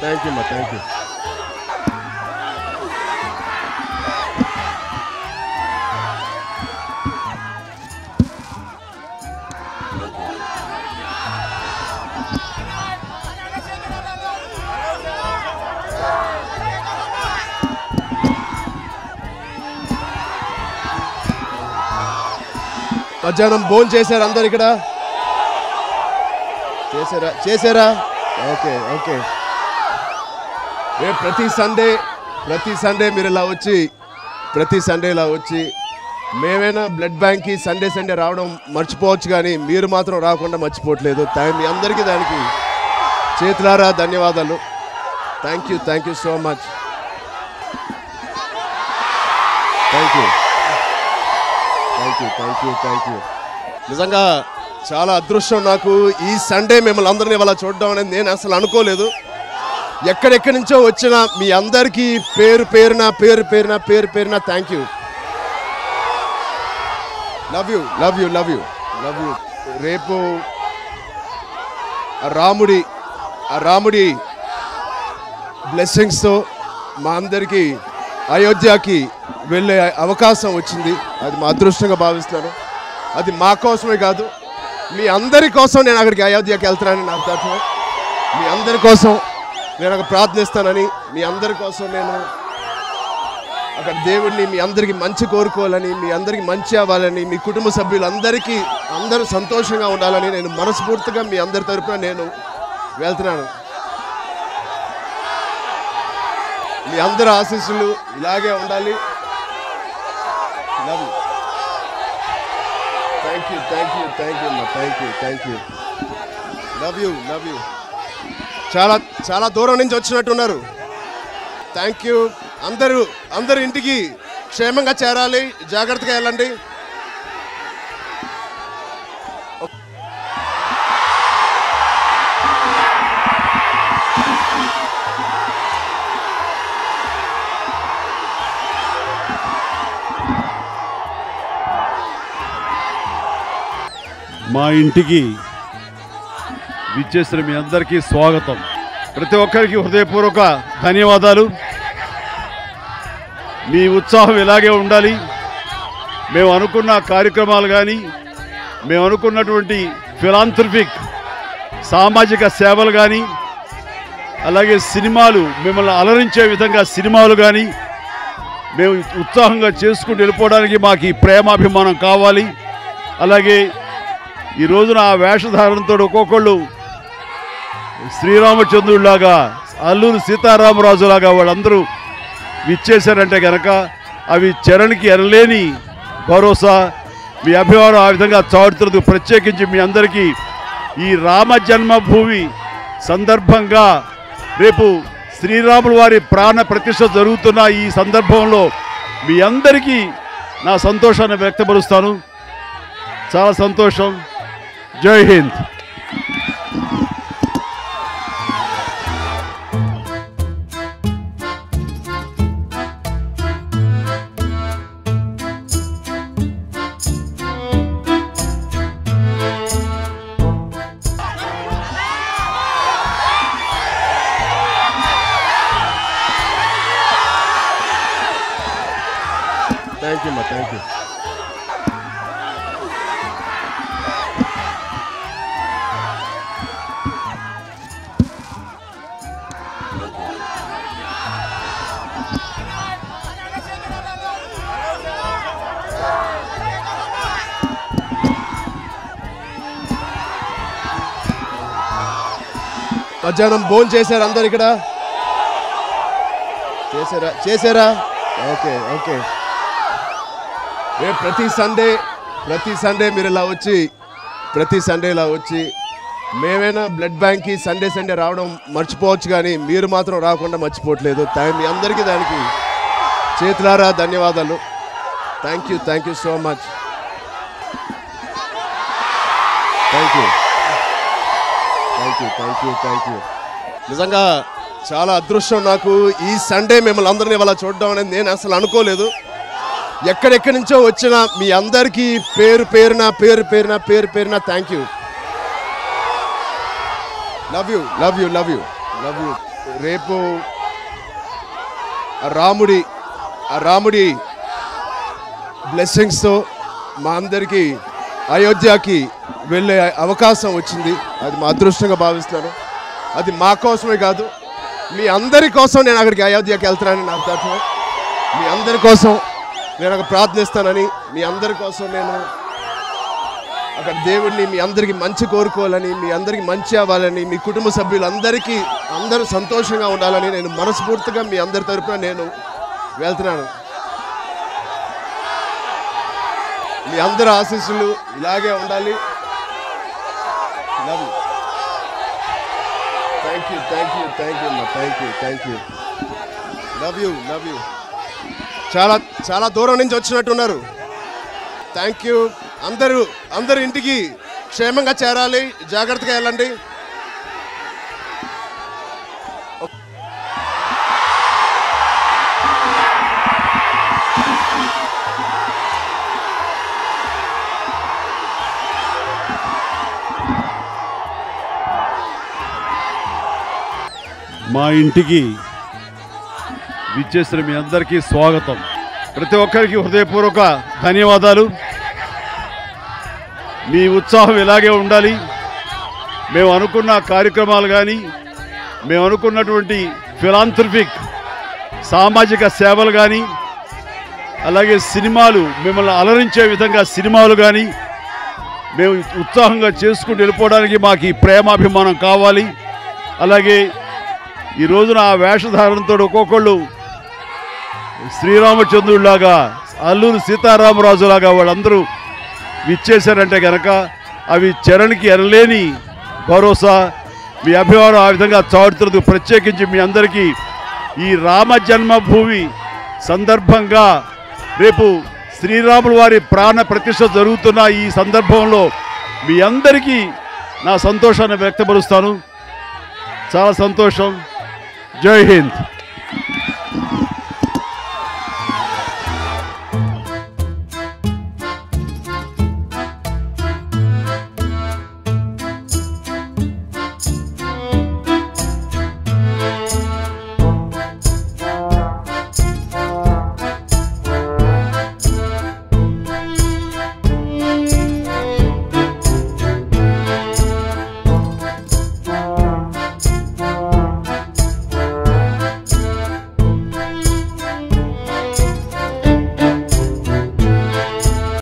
Thank you మా thank you. మధ్యాహ్నం భోజనం చేశారు అందరు ఇక్కడ? చేశారా? Okay okay. రేపు ప్రతి సండే మీరు ఇలా వచ్చి మేమైనా బ్లడ్ బ్యాంక్కి సండే రావడం మర్చిపోవచ్చు, కానీ మీరు మాత్రం రాకుండా మర్చిపోవట్లేదు. మీ అందరికీ దానికి చేతులారా ధన్యవాదాలు. Thank you so much. Thank you. నిజంగా చాలా అదృష్టం నాకు ఈ సండే మిమ్మల్ని అందరినీ ఇవాళ చూడడం అనేది నేను అసలు అనుకోలేదు. ఎక్కడెక్కడి నుంచో వచ్చిన మీ అందరికీ పేరు పేరున థ్యాంక్ యూ. Love you. రేపు రాముడి బ్లెస్సింగ్స్తో మా అందరికీ అయోధ్యకి వెళ్ళే అవకాశం వచ్చింది. అది మా అదృష్టంగా భావిస్తున్నాను. అది మా కోసమే కాదు, మీ అందరి కోసం నేను అక్కడికి అయోధ్యకి వెళ్తున్నానని నాకు తరఫున మీ అందరి కోసం నేను అక్కడ ప్రార్థిస్తానని, మీ అందరి కోసం నేను అక్కడ దేవుడిని మీ అందరికీ మంచి కోరుకోవాలని, మీ అందరికీ మంచి అవ్వాలని, మీ కుటుంబ సభ్యులందరికీ అందరూ సంతోషంగా ఉండాలని నేను మనస్ఫూర్తిగా మీ అందరి తరఫున నేను వెళ్తున్నాను. మీ అందరి ఆశీస్సులు ఇలాగే ఉండాలి. Thank you. Love you. చాలా దూరం నుంచి వచ్చినట్టున్నారు. Thank you. అందరూ ఇంటికి క్షేమంగా చేరాలి, జాగ్రత్తగా వెళ్ళండి. మా ఇంటికి విచ్చేసిన మీ అందరికీ స్వాగతం. ప్రతి ఒక్కరికి హృదయపూర్వక ధన్యవాదాలు. మీ ఉత్సాహం ఇలాగే ఉండాలి. మేము అనుకున్న కార్యక్రమాలు కానీ, మేము అనుకున్నటువంటి ఫిలాంథ్రఫిక్ సామాజిక సేవలు కానీ, అలాగే సినిమాలు, మిమ్మల్ని అలరించే విధంగా సినిమాలు కానీ మేము ఉత్సాహంగా చేసుకుంటూ వెళ్ళిపోవడానికి మాకు ఈ ప్రేమాభిమానం కావాలి. అలాగే ఈ రోజున ఆ వేషధారణతో ఒక్కొక్కళ్ళు శ్రీరామచంద్రుడిలాగా, అల్లూరి సీతారామరాజులాగా వాళ్ళందరూ విచ్చేశారంటే కనుక అవి చరణ్కి ఎనలేని భరోసా. మీ అభిమానం ఆ విధంగా చాటుతున్నది. ప్రత్యేకించి మీ అందరికీ ఈ రామ జన్మభూమి సందర్భంగా రేపు శ్రీరాముల వారి ప్రాణ ప్రతిష్ఠ జరుగుతున్న ఈ సందర్భంలో మీ అందరికీ నా సంతోషాన్ని వ్యక్తపరుస్తాను. చాలా సంతోషం. జై హింద్. Thank you. మధ్యాహ్నం భోజనం చేశారు అందరు ఇక్కడ? చేశారా? ఓకే. రేపు ప్రతి సండే మీరు ఇలా వచ్చి మేమైనా బ్లడ్ బ్యాంక్కి సండే రావడం మర్చిపోవచ్చు, కానీ మీరు మాత్రం రాకుండా మర్చిపోవట్లేదు. మీ అందరికీ దానికి చేతులారా ధన్యవాదాలు. Thank you so much. Thank you. నిజంగా చాలా అదృష్టం నాకు ఈ సండే మిమ్మల్ని అందరినీ ఇవాళ చూడడం అనేది నేను అసలు అనుకోలేదు. ఎక్కడెక్కడి నుంచో వచ్చిన మీ అందరికీ పేరు పేరున థ్యాంక్ యూ. Love you. రేపు రాముడి బ్లెస్సింగ్స్తో మా అందరికీ అయోధ్యకి వెళ్ళే అవకాశం వచ్చింది. అది మా అదృష్టంగా భావిస్తున్నాను. అది మా కోసమే కాదు, మీ అందరి కోసం నేను అక్కడికి అయోధ్యకి వెళ్తున్నానని నాకు తరఫున మీ అందరి కోసం నేను అక్కడ ప్రార్థిస్తానని, మీ అందరి కోసం నేను అక్కడ దేవుడిని మీ అందరికీ మంచి కోరుకోవాలని, మీ అందరికీ మంచి అవ్వాలని, మీ కుటుంబ సభ్యులందరికీ అందరూ సంతోషంగా ఉండాలని నేను మనస్ఫూర్తిగా మీ అందరి తరఫున నేను వెళ్తున్నాను. మీ అందరి ఆశీస్సులు ఇలాగే ఉండాలి. థ్యాంక్ యూ అమ్మా, థ్యాంక్ యూ. Love you. చాలా చాలా దూరం నుంచి వచ్చినట్టున్నారు. Thank you. అందరూ ఇంటికి క్షేమంగా చేరాలి, జాగ్రత్తగా వెళ్ళండి. మా ఇంటికి విచ్చేసిన మీ అందరికీ స్వాగతం. ప్రతి ఒక్కరికి హృదయపూర్వక ధన్యవాదాలు. మీ ఉత్సాహం ఇలాగే ఉండాలి. మేము అనుకున్న కార్యక్రమాలు కానీ, మేము అనుకున్నటువంటి ఫిలాంథ్రఫిక్ సామాజిక సేవలు కానీ, అలాగే సినిమాలు, మిమ్మల్ని అలరించే విధంగా సినిమాలు కానీ మేము ఉత్సాహంగా చేసుకుంటూ వెళ్ళిపోవడానికి మాకు ఈ ప్రేమాభిమానం కావాలి. అలాగే ఈ రోజున ఆ వేషధారణతో ఒక్కొక్కళ్ళు శ్రీరామచంద్రుడిలాగా, అల్లూరి సీతారామరాజులాగా వాళ్ళందరూ విచ్చేశారంటే కనుక అవి చరణ్కి ఎనలేని భరోసా. మీ అభిమానం ఆ విధంగా చాటుతున్నది. ప్రత్యేకించి మీ అందరికీ ఈ రామ జన్మభూమి సందర్భంగా రేపు శ్రీరాముల వారి ప్రాణ ప్రతిష్ఠ జరుగుతున్న ఈ సందర్భంలో మీ అందరికీ నా సంతోషాన్ని వ్యక్తపరుస్తాను. చాలా సంతోషం. జై హింద్.